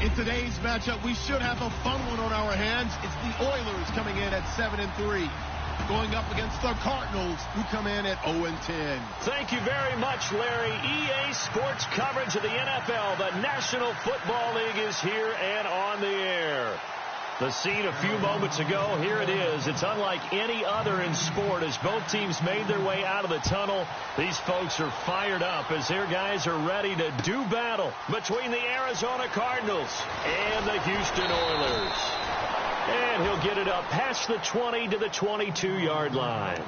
In today's matchup, we should have a fun one on our hands. It's the Oilers coming in at 7-3. Going up against the Cardinals, who come in at 0-10. Thank you very much, Larry. EA Sports coverage of the NFL. The National Football League is here and on the air. The scene a few moments ago, here it is. It's unlike any other in sport as both teams made their way out of the tunnel. These folks are fired up as their guys are ready to do battle between the Arizona Cardinals and the Houston Oilers. And he'll get it up past the 20 to the 22-yard line.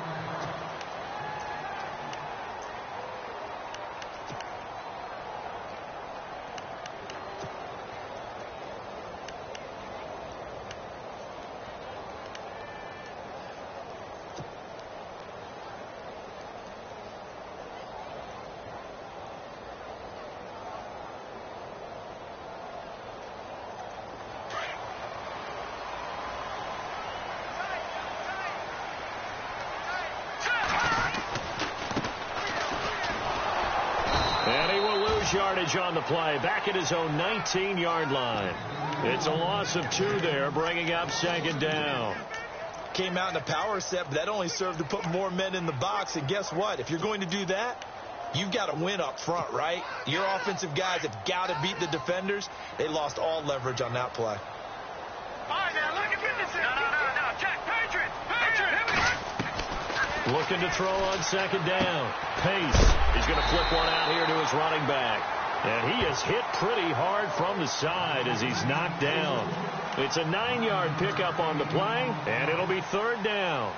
Yardage on the play, back at his own 19-yard line. It's a loss of 2 there, bringing up second down. Came out in a power set, but that only served to put more men in the box. And guess what? If you're going to do that, you've got to win up front, right? Your offensive guys have got to beat the defenders. They lost all leverage on that play. All right, now, look at this. No. Jack, Patriot. Looking to throw on second down. Pace. He's going to flip one out here to his running back. And he is hit pretty hard from the side as he's knocked down. It's a 9-yard pickup on the play, and it'll be third down.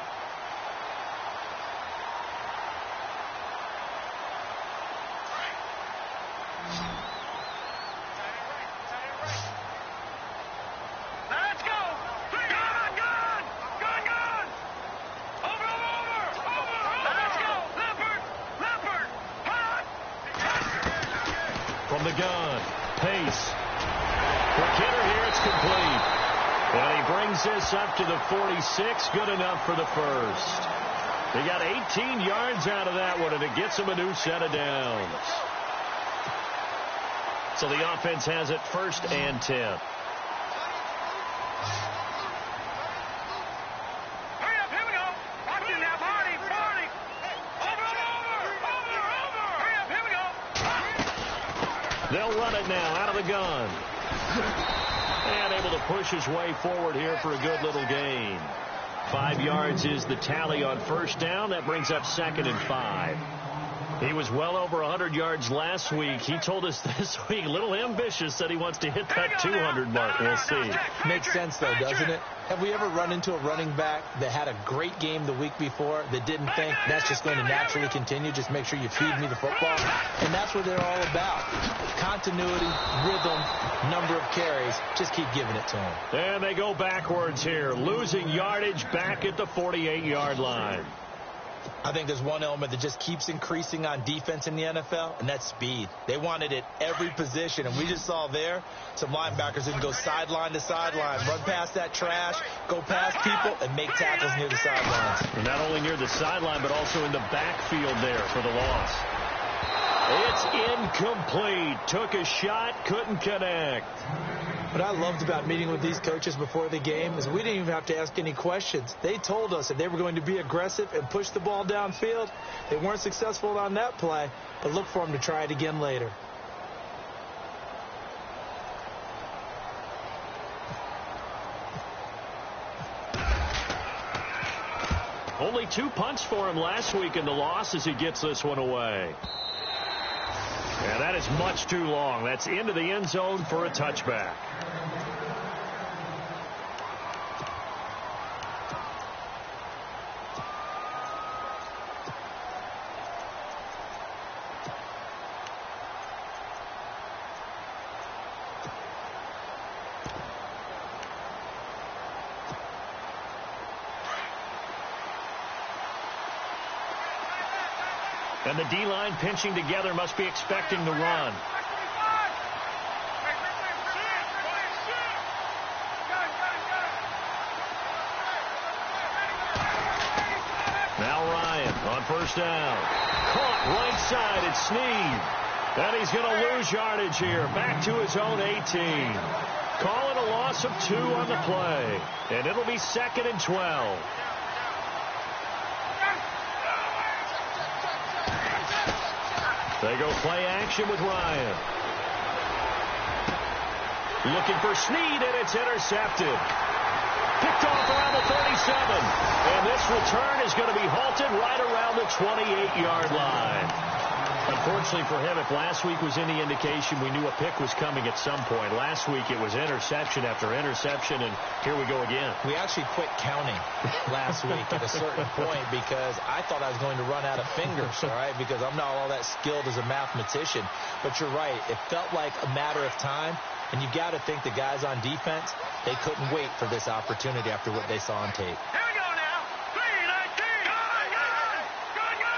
From the gun, Pace. For Kidder here, it's complete. And he brings this up to the 46. Good enough for the first. He got 18 yards out of that one, and it gets him a new set of downs. So the offense has it first and 10. They'll run it now out of the gun. And able to push his way forward here for a good little gain. 5 yards is the tally on first down. That brings up second and 5. He was well over 100 yards last week. He told us this week, a little ambitious, that he wants to hit that 200 mark. We'll see. Makes sense, though, doesn't it? Have we ever run into a running back that had a great game the week before that didn't think that's just going to naturally continue? Just make sure you feed me the football. And that's what they're all about. Continuity, rhythm, number of carries. Just keep giving it to them. And they go backwards here, losing yardage back at the 48-yard line. I think there's one element that just keeps increasing on defense in the NFL, and that's speed. They want it at every position, and we just saw there some linebackers who can go sideline to sideline, run past that trash, go past people, and make tackles near the sidelines. And not only near the sideline, but also in the backfield there for the loss. It's incomplete. Took a shot, couldn't connect. What I loved about meeting with these coaches before the game is we didn't even have to ask any questions. They told us that they were going to be aggressive and push the ball downfield. They weren't successful on that play, but look for them to try it again later. Only 2 punts for him last week in the loss as he gets this one away. And that is much too long. That's into the end zone for a touchback. And the D-line pinching together must be expecting the run. Now Ryan on first down. Caught right side. It's Snead. And he's going to lose yardage here. Back to his own 18. Call it a loss of 2 on the play. And it'll be 2nd and 12. They go play action with Ryan. Looking for Snead, and it's intercepted. Picked off around the 37. And this return is going to be halted right around the 28-yard line. Unfortunately for him, if last week was any indication, we knew a pick was coming at some point. Last week it was interception after interception, and here we go again. We actually quit counting last week at a certain point because I thought I was going to run out of fingers, all right, because I'm not all that skilled as a mathematician. But you're right. It felt like a matter of time, and you got to think the guys on defense, they couldn't wait for this opportunity after what they saw on tape. Here we go now. 3-19. Go, go, go, go.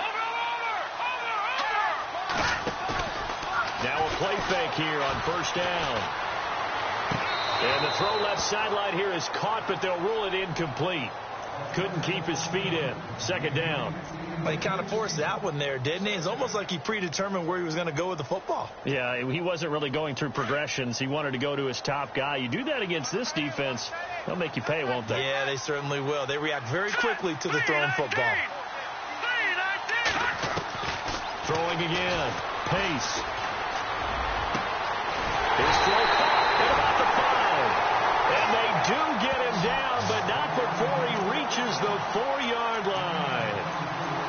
Over. Now a play fake here on first down. And the throw left sideline here is caught, but they'll rule it incomplete. Couldn't keep his feet in. 2nd down. Well, he kind of forced that one there, didn't he? It's almost like he predetermined where he was going to go with the football. Yeah, he wasn't really going through progressions. He wanted to go to his top guy. You do that against this defense, they'll make you pay, won't they? Yeah, they certainly will. They react very quickly to the thrown football. Throwing again. Pace. His throw caught at about the 5. And they do get him down, but not before he reaches the 4-yard line.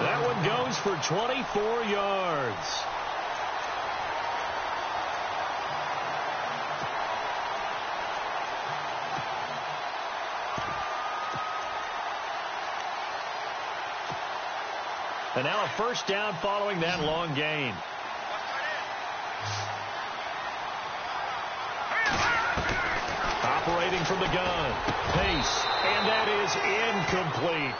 That one goes for 24 yards. And now a first down following that long gain. Operating from the gun. Pace. And that is incomplete.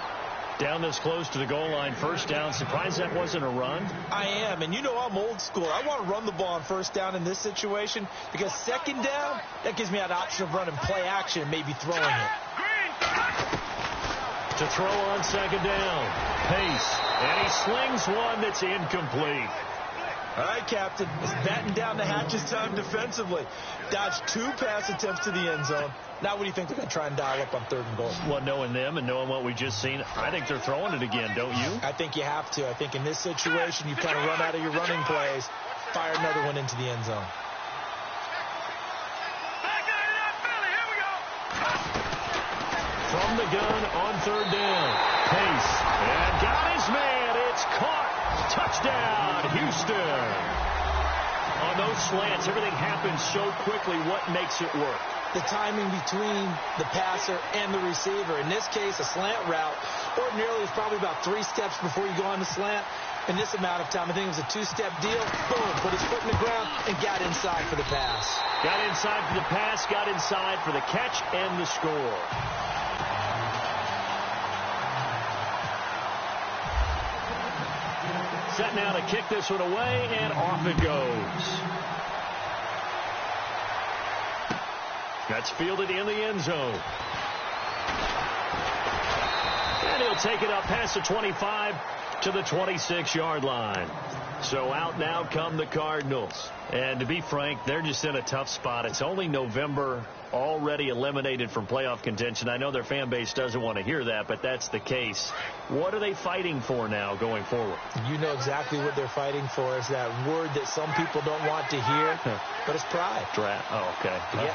Down this close to the goal line. First down. Surprised that wasn't a run? I am. And you know I'm old school. I want to run the ball on first down in this situation because 2nd down, that gives me that option of running play action and maybe throwing it. To throw on 2nd down. Pace. And he slings one that's incomplete. All right, Captain. It's batting down the hatches time defensively. Dodged 2 pass attempts to the end zone. Now what do you think they're going to try and dial up on 3rd and goal? Well, knowing them and knowing what we just seen, I think they're throwing it again, don't you? I think you have to. I think in this situation, you kind of run out of your running plays, fire another one into the end zone. From the gun on 3rd down. Pace. And got his man. It's caught. Touchdown, Houston. On those slants, everything happens so quickly. What makes it work? The timing between the passer and the receiver. In this case, a slant route. Ordinarily, it's probably about 3 steps before you go on the slant. In this amount of time, I think it was a 2-step deal. Boom, put his foot in the ground and got inside for the pass. Got inside for the pass, got inside for the catch and the score. Set now to kick this one away, and off it goes. That's fielded in the end zone. And he'll take it up past the 25 to the 26-yard line. So out now come the Cardinals. And to be frank, they're just in a tough spot. It's only November, already eliminated from playoff contention. I know their fan base doesn't want to hear that, but that's the case. What are they fighting for now going forward? You know exactly what they're fighting for. Is that word that some people don't want to hear, but it's pride. Draft. Oh, okay. Yeah.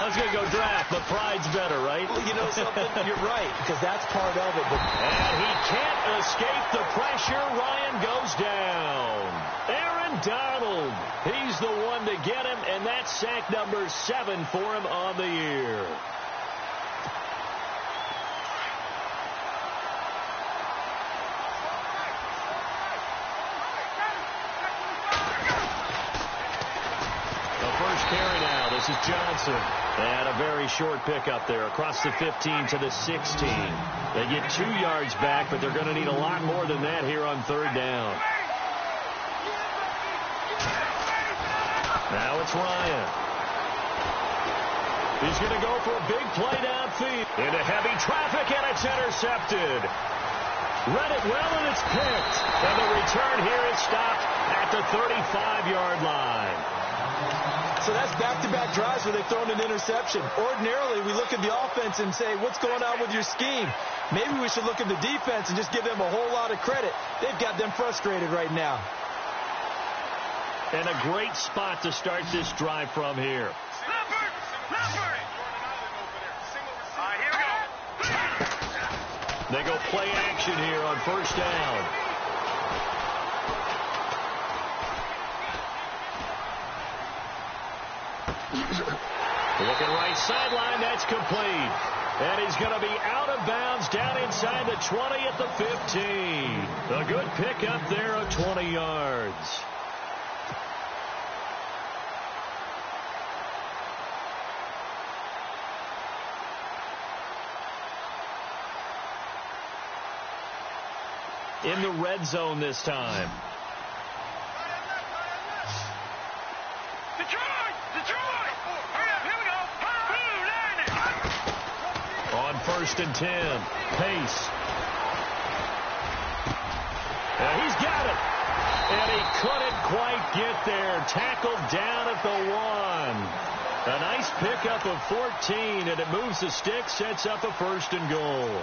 I was going to go draft, but pride's better, right? Well, you know something? You're right, because that's part of it. But and he can't escape the pressure. Ryan goes down. Aaron Donald. He's the one to get him, and that's sack number 7 for him on the year. The first carry now. This is Johnson. And a very short pickup there across the 15 to the 16. They get 2 yards back, but they're going to need a lot more than that here on 3rd down. Now it's Ryan. He's going to go for a big play downfield. Into heavy traffic, and it's intercepted. Read it well, and it's picked. And the return here is stopped at the 35-yard line. So that's back-to-back drives where they've thrown an interception. Ordinarily, we look at the offense and say, what's going on with your scheme? Maybe we should look at the defense and just give them a whole lot of credit. They've got them frustrated right now. And a great spot to start this drive from here. Leopard! Leopard! All right, here we go. They go play action here on first down. Looking right sideline, that's complete. And he's going to be out of bounds down inside the 20 at the 15. A good pickup there of 20 yards. In the red zone this time. Detroit! Detroit! Hurry up, here we go. Blue line it. On 1st and 10. Pace. And he's got it. And he couldn't quite get there. Tackled down at the 1. A nice pickup of 14, and it moves the stick, sets up a 1st and goal.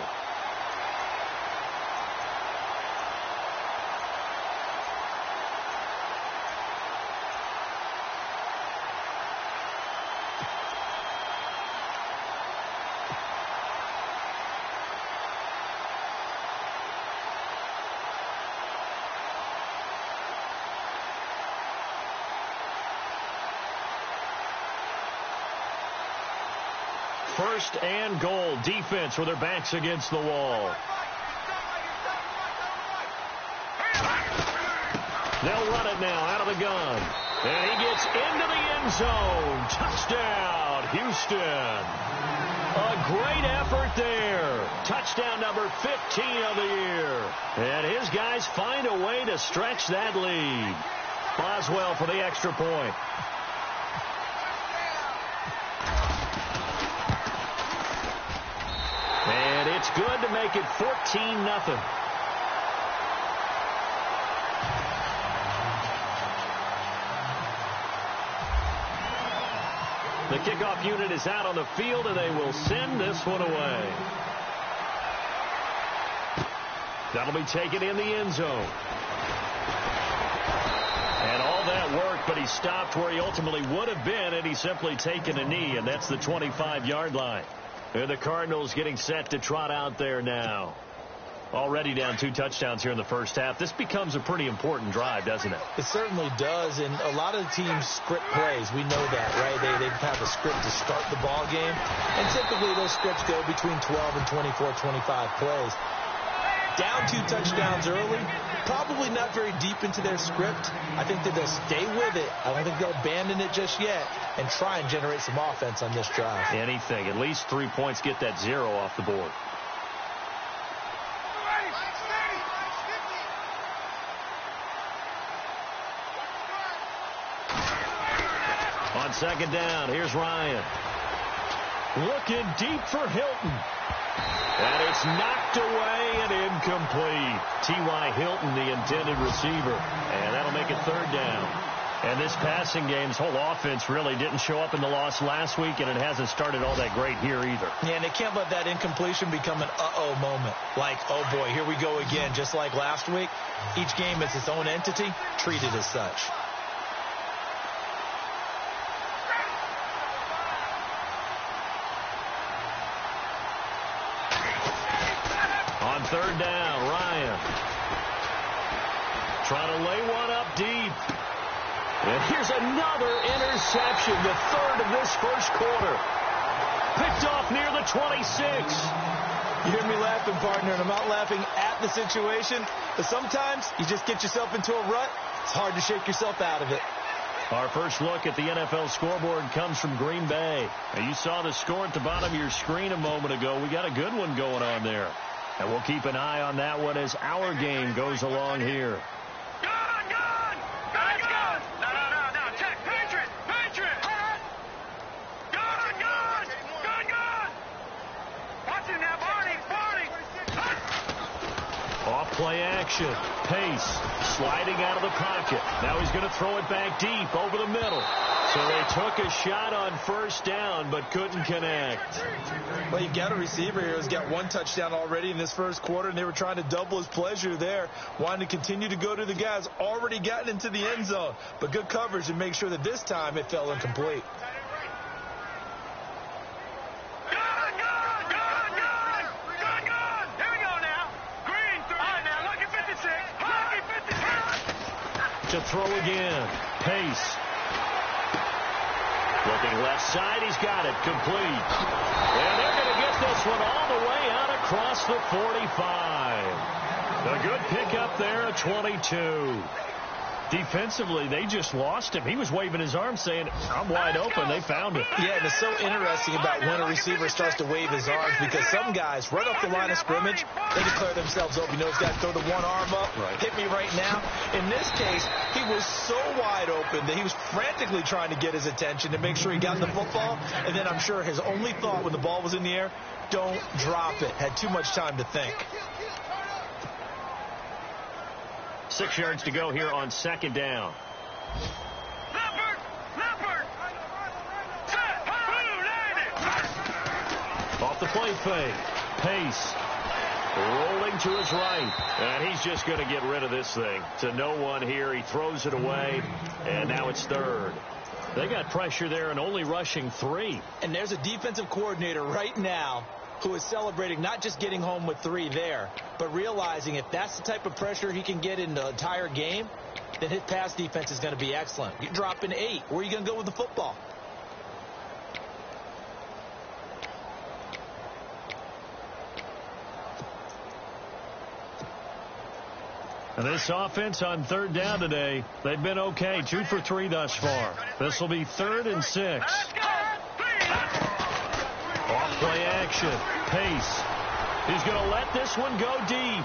First and goal. Defense with their backs against the wall. They'll run it now out of the gun. And he gets into the end zone. Touchdown, Houston. A great effort there. Touchdown number 15 of the year. And his guys find a way to stretch that lead. Boswell for the extra point. And it's good to make it 14-0. The kickoff unit is out on the field, and they will send this one away. That'll be taken in the end zone. And all that work, but he stopped where he ultimately would have been, and he's simply taken a knee, and that's the 25-yard line. And the Cardinals getting set to trot out there now. Already down 2 touchdowns here in the first half. This becomes a pretty important drive, doesn't it? It certainly does, and a lot of the teams script plays. We know that, right? They have a script to start the ball game, and typically those scripts go between 12 and 24, 25 plays. Down 2 touchdowns early, probably not very deep into their script. I think that they'll stay with it. I don't think they'll abandon it just yet and try and generate some offense on this drive. Anything. At least 3 points, get that 0 off the board. On second down, here's Ryan. Looking deep for Hilton. And it's knocked away and incomplete. T.Y. Hilton, the intended receiver. And that'll make it 3rd down. And this passing game's whole offense really didn't show up in the loss last week, and it hasn't started all that great here either. Yeah, and they can't let that incompletion become an uh-oh moment. Like, oh boy, here we go again, just like last week. Each game is its own entity, treated as such. On 3rd down, Ryan. Trying to lay one up deep. And here's another interception, the 3rd of this first quarter. Picked off near the 26. You hear me laughing, partner, and I'm not laughing at the situation, but sometimes you just get yourself into a rut. It's hard to shake yourself out of it. Our first look at the NFL scoreboard comes from Green Bay. Now, you saw the score at the bottom of your screen a moment ago. We got a good one going on there. And we'll keep an eye on that one as our game goes along here. Gun! Gun! Gun! Gun! No. Check. Patriot! Patriot! Gun! Gun! Gun! Gun! Watch it now, Barney! Barney! Off play action. Pace. Sliding out of the pocket. Now he's going to throw it back deep over the middle. So they took a shot on first down, but couldn't connect. Well, you've got a receiver here who's got one touchdown already in this first quarter, and they were trying to double his pleasure there, wanting to continue to go to the guys already gotten into the end zone. But good coverage and make sure that this time it fell incomplete. To throw again. Pace. Looking left side. He's got it. Complete. And they're going to get this one all the way out across the 45. A good pickup there at 22. Defensively, they just lost him. He was waving his arms saying, I'm wide open. They found him. Yeah, and it's so interesting about when a receiver starts to wave his arms, because some guys, right off the line of scrimmage, they declare themselves open. You know, he's got to throw the one arm up, hit me right now. In this case, he was so wide open that he was frantically trying to get his attention to make sure he got the football. And then I'm sure his only thought when the ball was in the air, don't drop it. Had too much time to think. 6 yards to go here on second down. Off the play fake. Pace. Rolling to his right. And he's just going to get rid of this thing. To no one here. He throws it away. And now it's third. They got pressure there and only rushing 3. And there's a defensive coordinator right now who is celebrating not just getting home with 3 there, but realizing if that's the type of pressure he can get in the entire game, then his pass defense is going to be excellent. You're dropping 8. Where are you going to go with the football? And this offense on third down today, they've been okay. 2 for 3 thus far. This will be 3rd and 6. Off play action. Pace. He's going to let this one go deep.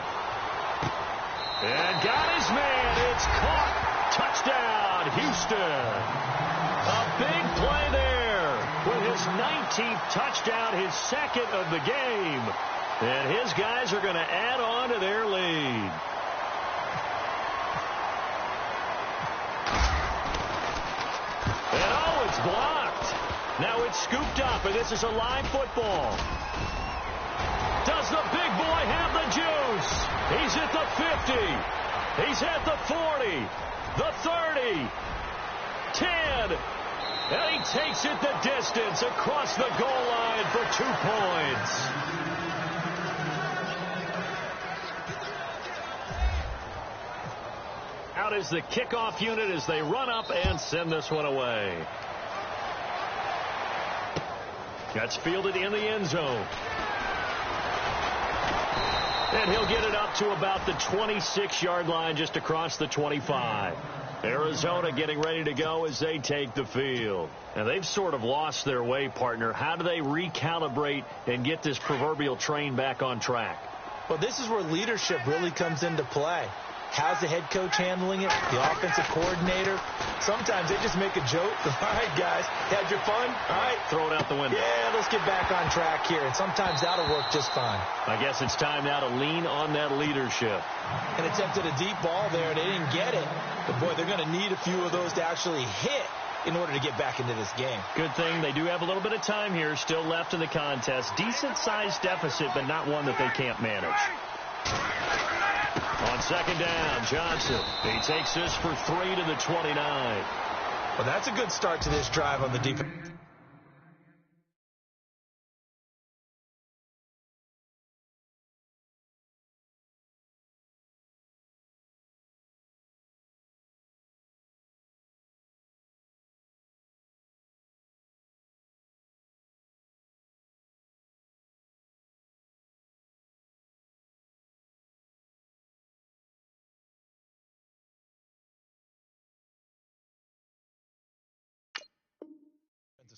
And got his man. It's caught. Touchdown, Houston. A big play there with his 19th touchdown, his 2nd of the game. And his guys are going to add on to their lead. And oh, it's blocked. Now it's scooped up, and this is a live football. Does the big boy have the juice? He's at the 50. He's at the 40. The 30. 10. And he takes it the distance across the goal line for 2 points. Out is the kickoff unit as they run up and send this one away. That's fielded in the end zone. And he'll get it up to about the 26-yard line, just across the 25. Arizona getting ready to go as they take the field. And they've sort of lost their way, partner. How do they recalibrate and get this proverbial train back on track? Well, this is where leadership really comes into play. How's the head coach handling it? The offensive coordinator? Sometimes they just make a joke. All right, guys, had your fun? All right. Throw it out the window. Yeah, let's get back on track here. And sometimes that'll work just fine. I guess it's time now to lean on that leadership. And attempted a deep ball there. They didn't get it. But, boy, they're going to need a few of those to actually hit in order to get back into this game. Good thing they do have a little bit of time here still left in the contest. Decent-sized deficit, but not one that they can't manage. On second down, Johnson. He takes this for 3 to the 29. Well, that's a good start to this drive on the defense.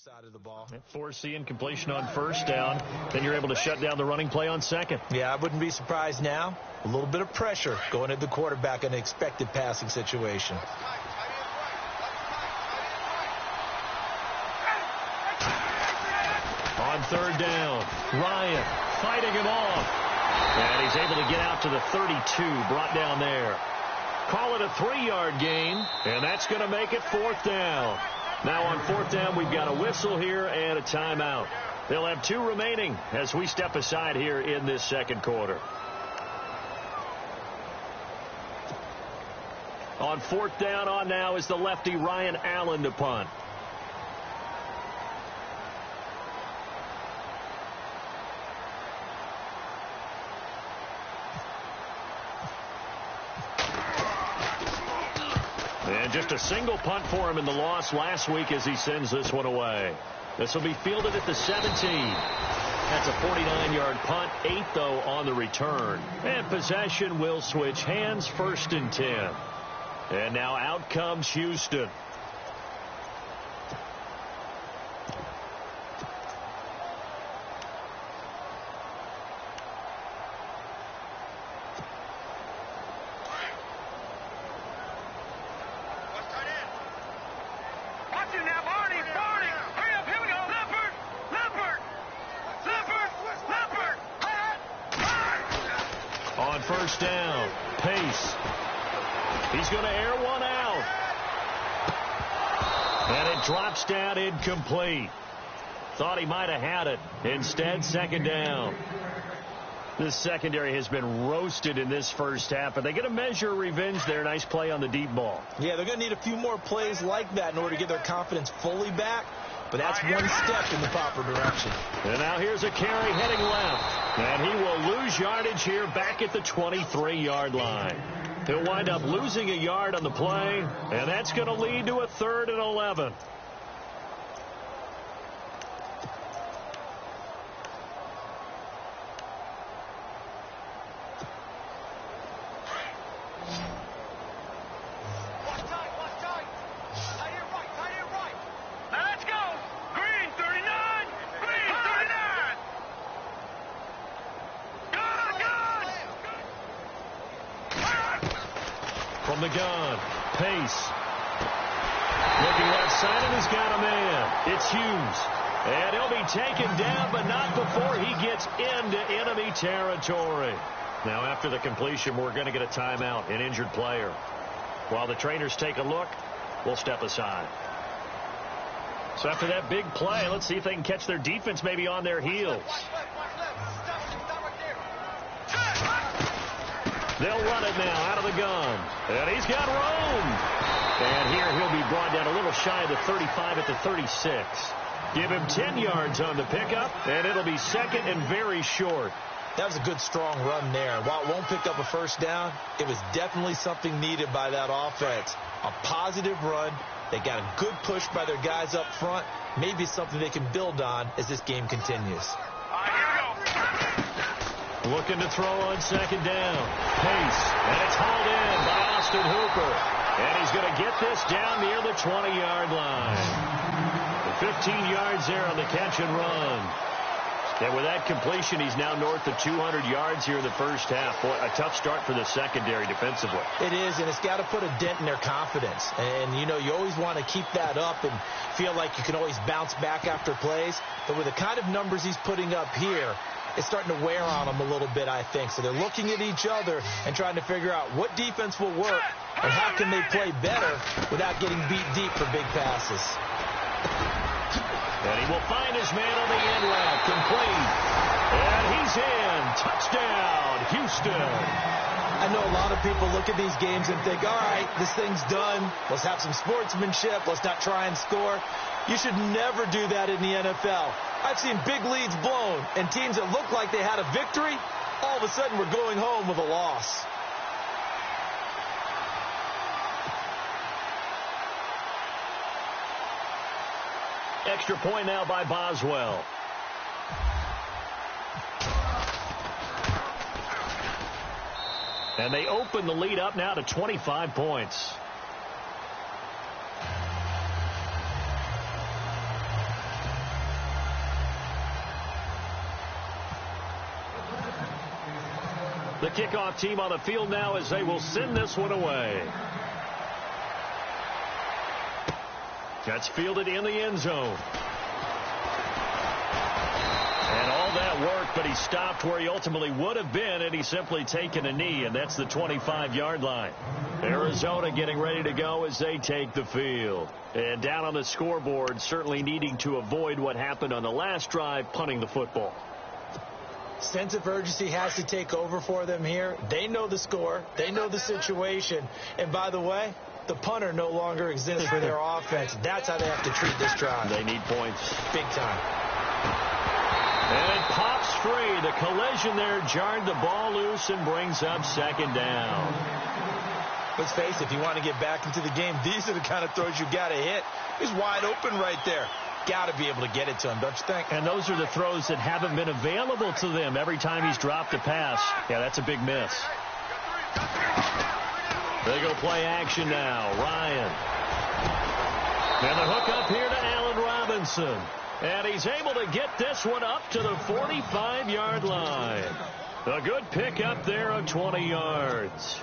Side of the ball. Forcing completion on first down. Then you're able to shut down the running play on second. Yeah, I wouldn't be surprised now. A little bit of pressure going at the quarterback in an expected passing situation. On third down, Ryan fighting him off. And he's able to get out to the 32, brought down there. Call it a 3-yard gain, and that's going to make it 4th down. Now on 4th down, we've got a whistle here and a timeout. They'll have 2 remaining as we step aside here in this second quarter. On 4th down on now is the lefty Ryan Allen to punt. And just a single punt for him in the loss last week as he sends this one away. This will be fielded at the 17. That's a 49-yard punt, 8 though on the return. And possession will switch hands, 1st and 10. And now out comes Houston. On 1st down, Pace. He's going to air one out. And it drops down incomplete. Thought he might have had it. Instead, 2nd down. This secondary has been roasted in this first half, but they get a measure of revenge there. Nice play on the deep ball. Yeah, they're going to need a few more plays like that in order to get their confidence fully back. But that's one step in the proper direction. And now here's a carry heading left. And he will lose yardage here back at the 23-yard line. He'll wind up losing a yard on the play, and that's going to lead to a 3rd and 11. From the gun, Pace. Looking left side, and he's got a man. It's Hughes. And he'll be taken down, but not before he gets into enemy territory. Now, after the completion, we're going to get a timeout, an injured player. While the trainers take a look, we'll step aside. So after that big play, let's see if they can catch their defense maybe on their heels. They'll run it now out of the gun. And he's got room. And here he'll be brought down a little shy of the 35 at the 36. Give him 10 yards on the pickup, and it'll be 2nd and very short. That was a good, strong run there. While it won't pick up a 1st down, it was definitely something needed by that offense. A positive run. They got a good push by their guys up front. Maybe something they can build on as this game continues. Looking to throw on 2nd down. Pace. And it's hauled in by Austin Hooper. And he's going to get this down near the 20-yard line. 15 yards there on the catch and run. And with that completion, he's now north of 200 yards here in the first half. Boy, a tough start for the secondary defensively. It is, and it's got to put a dent in their confidence. And, you know, you always want to keep that up and feel like you can always bounce back after plays. But with the kind of numbers he's putting up here, it's starting to wear on them a little bit, I think. So they're looking at each other and trying to figure out what defense will work and how can they play better without getting beat deep for big passes. And he will find his man on the end route, complete. And he's in. Touchdown, Houston. I know a lot of people look at these games and think, all right, this thing's done. Let's have some sportsmanship. Let's not try and score. You should never do that in the NFL. I've seen big leads blown, and teams that looked like they had a victory, all of a sudden were going home with a loss. Extra point now by Boswell. And they open the lead up now to 25 points. The kickoff team on the field now as they will send this one away. That's fielded in the end zone. And all that that work, but he stopped where he ultimately would have been, and he's simply taken a knee, and that's the 25-yard line. Arizona getting ready to go as they take the field. And down on the scoreboard, certainly needing to avoid what happened on the last drive, punting the football. Sense of urgency has to take over for them here. They know the score. They know the situation. And by the way, the punter no longer exists for their offense. That's how they have to treat this drive. They need points. Big time. And it pops free. The collision there jarred the ball loose and brings up second down. Let's face it, if you want to get back into the game, these are the kind of throws you got to hit. He's wide open right there. Got to be able to get it to him, don't you think? And those are the throws that haven't been available to them every time he's dropped a pass. Yeah, that's a big miss. They go play action now. Ryan. And the hook up here to Allen Robinson. And he's able to get this one up to the 45-yard line. A good pick up there of 20 yards.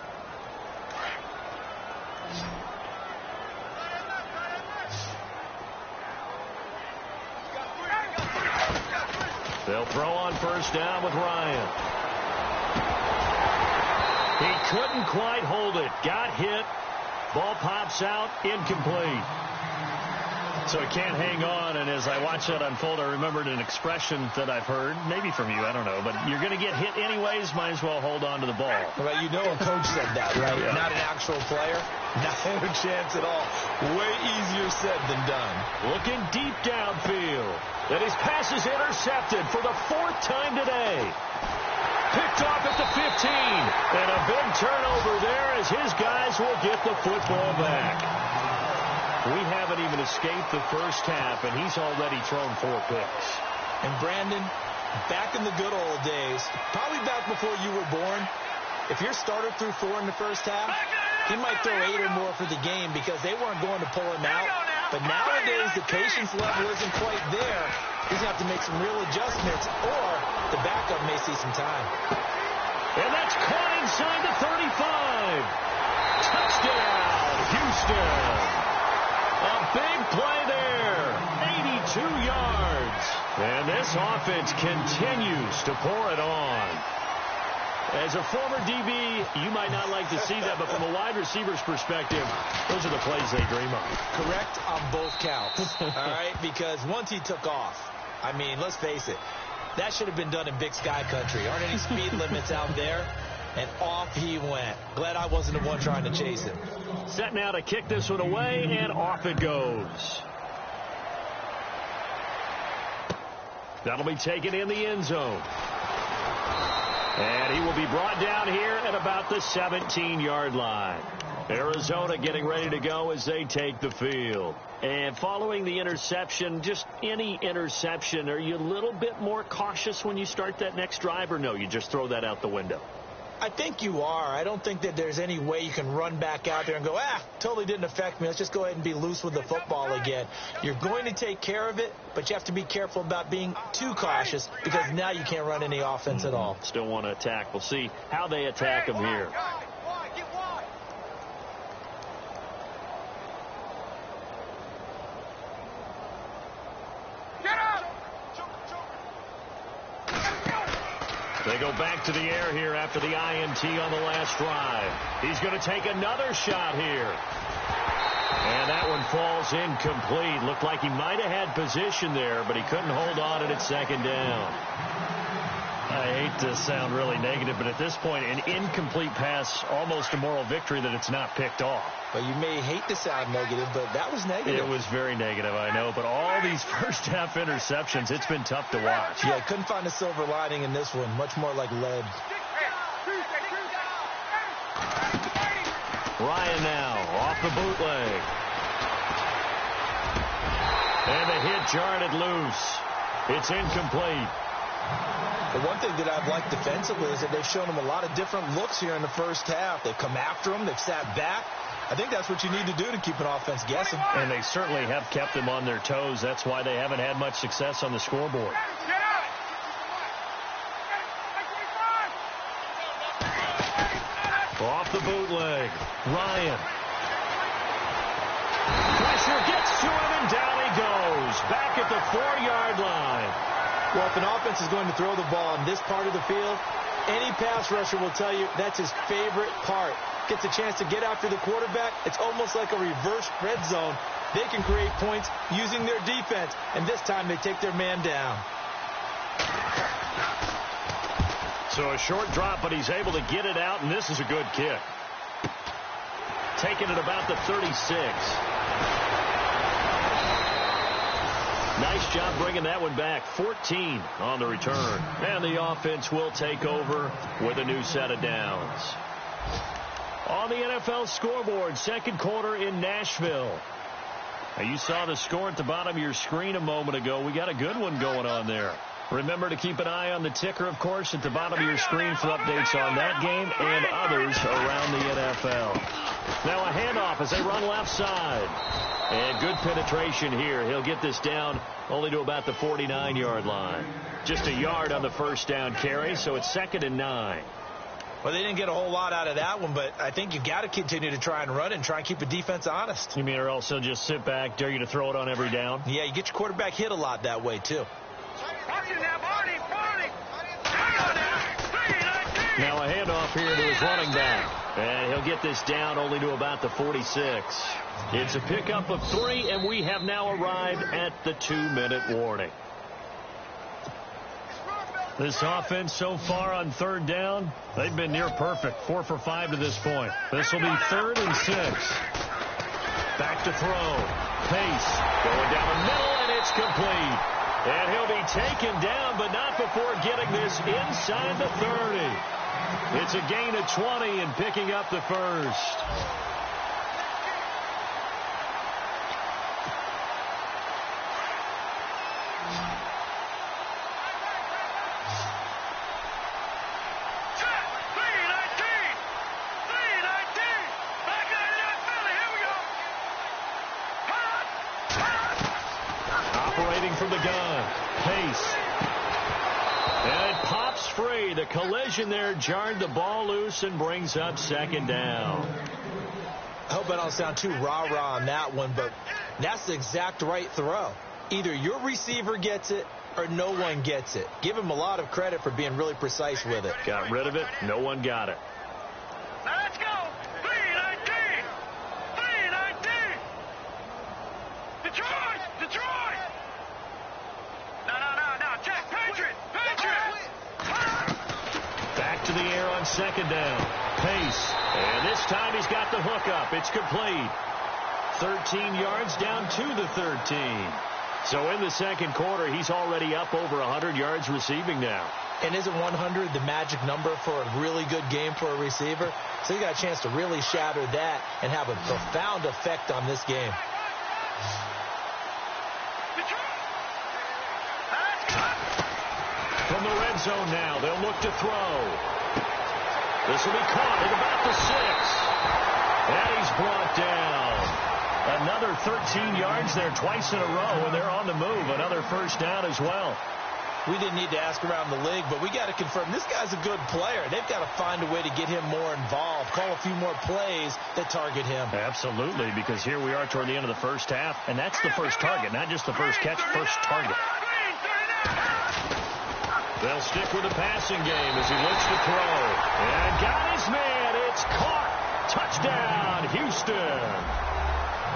They'll throw on first down with Ryan. He couldn't quite hold it. Got hit. Ball pops out. Incomplete. So it can't hang on, and as I watched that unfold, I remembered an expression that I've heard, maybe from you, I don't know, but you're going to get hit anyways, might as well hold on to the ball. Well, you know a coach said that, right? Yeah. Not an actual player. Not a chance at all. Way easier said than done. Looking deep downfield. And his pass is intercepted for the 4th time today. Picked off at the 15. And a big turnover there as his guys will get the football back. We haven't even escaped the first half, and he's already thrown 4 picks. And Brandon, back in the good old days, probably back before you were born, if your starter threw 4 in the first half, he might throw 8 or more for the game because they weren't going to pull him out. But nowadays, the patience level isn't quite there. He's going to have to make some real adjustments, or the backup may see some time. And that's caught inside the 35. Touchdown, Houston. A big play there. 82 yards. And this offense continues to pour it on. As a former DB, you might not like to see that, but from a wide receiver's perspective, those are the plays they dream of. Correct on both counts, all right? Because once he took off, I mean, let's face it, that should have been done in Big Sky Country. Aren't any speed limits out there? And off he went. Glad I wasn't the one trying to chase him. Set now to kick this one away, and off it goes. That'll be taken in the end zone. And he will be brought down here at about the 17-yard line. Arizona getting ready to go as they take the field. And following the interception, just any interception, are you a little bit more cautious when you start that next drive, or no, you just throw that out the window? I think you are. I don't think that there's any way you can run back out there and go, totally didn't affect me. Let's just go ahead and be loose with the football again. You're going to take care of it, but you have to be careful about being too cautious because now you can't run any offense at all. Still want to attack. We'll see how they attack him here. They go back to the air here after the INT on the last drive. He's going to take another shot here. And that one falls incomplete. Looked like he might have had position there, but he couldn't hold on at second down. I hate to sound really negative, but at this point, an incomplete pass, almost a moral victory that it's not picked off. Well, you may hate to sound negative, but that was negative. It was very negative, I know. But all these first-half interceptions, it's been tough to watch. Yeah, couldn't find a silver lining in this one. Much more like lead. Ryan now off the bootleg. And the hit jarred it loose. It's incomplete. The one thing that I've liked defensively is that they've shown him a lot of different looks here in the first half. They've come after him. They've sat back. I think that's what you need to do to keep an offense guessing. And they certainly have kept them on their toes. That's why they haven't had much success on the scoreboard. Off the bootleg. Ryan. Pressure gets to him, and down he goes. Back at the 4-yard line. Well, if an offense is going to throw the ball in this part of the field, any pass rusher will tell you that's his favorite part. Gets a chance to get after the quarterback. It's almost like a reverse red zone. They can create points using their defense, and this time they take their man down. So a short drop, but he's able to get it out, and this is a good kick. Taking it about the 36. Nice job bringing that one back. 14 on the return. And the offense will take over with a new set of downs. On the NFL scoreboard, second quarter in Nashville. Now, you saw the score at the bottom of your screen a moment ago. We got a good one going on there. Remember to keep an eye on the ticker, of course, at the bottom of your screen for updates on that game and others around the NFL. Now a handoff as they run left side. And good penetration here. He'll get this down only to about the 49-yard line. Just a yard on the first down carry, so it's 2nd and 9. Well, they didn't get a whole lot out of that one, but I think you've got to continue to try and run and try and keep the defense honest. You mean or else they'll just sit back, dare you to throw it on every down? Yeah, you get your quarterback hit a lot that way, too. Now a handoff here to his running back. And he'll get this down only to about the 46. It's a pickup of 3, and we have now arrived at the 2-minute warning. This offense so far on third down, they've been near perfect. 4 for 5 to this point. This will be 3rd and 6. Back to throw. Pace going down the middle, and it's complete. And he'll be taken down, but not before getting this inside the 30. It's a gain of 20 and picking up the first. Operating from the gun. Pace. And it pops free. The collision there jarred the ball loose and brings up 2nd down. I hope I don't sound too rah-rah on that one, but that's the exact right throw. Either your receiver gets it or no one gets it. Give him a lot of credit for being really precise with it. Got rid of it. No one got it. Now let's go. 319. 319. Detroit. Detroit. No. Jack, Patriot. Back to the air on 2nd down. Pace. And this time he's got the hookup. It's complete. 13 yards down to the 13. So in the second quarter, he's already up over 100 yards receiving now. And isn't 100 the magic number for a really good game for a receiver? So you got a chance to really shatter that and have a profound effect on this game. From the red zone now, they'll look to throw. This will be caught at about the 6. And he's brought down. Another 13 yards there twice in a row, and they're on the move. Another first down as well. We didn't need to ask around the league, but we got to confirm this guy's a good player. They've got to find a way to get him more involved, call a few more plays that target him. Absolutely, because here we are toward the end of the first half, and that's the first target, not just the first catch, first target. They'll stick with the passing game as he looks to throw. And got his man. It's caught. Touchdown, Houston.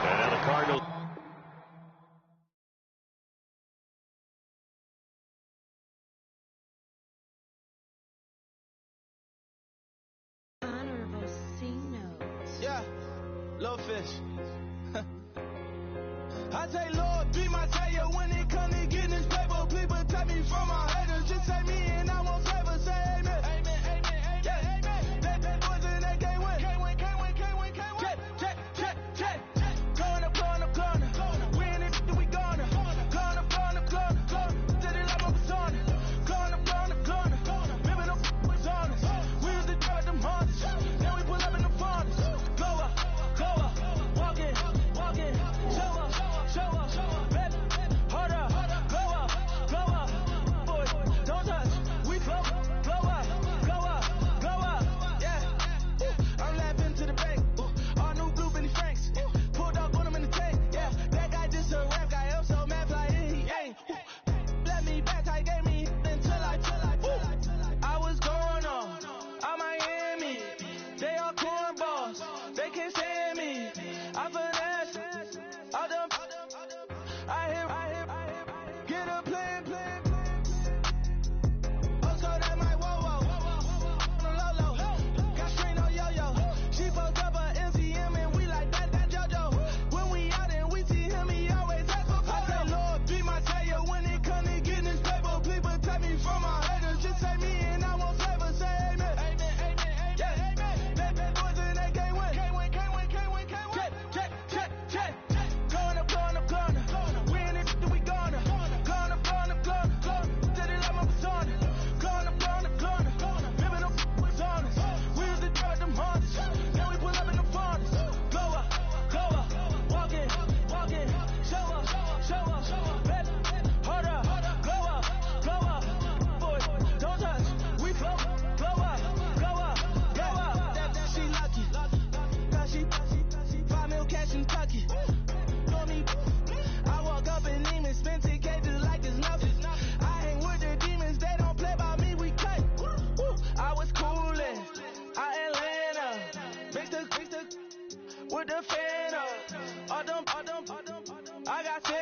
And the Cardinals. Honorable C notes. Yeah, little fish. I say, Lord, be my savior when it comes to getting this paper. Please protect me from my haters. Just say me and I won't favor. Say amen. Amen, amen, amen, yeah. Amen. That boys in that game win. Can't win. Check. Going up. Win it, we gonna. Going up. Did it like my persona. Going up. Ripping up was honest. We was the judge, them hunters. Then we pull up in the furnace. Go up. Walk in. Show up. I got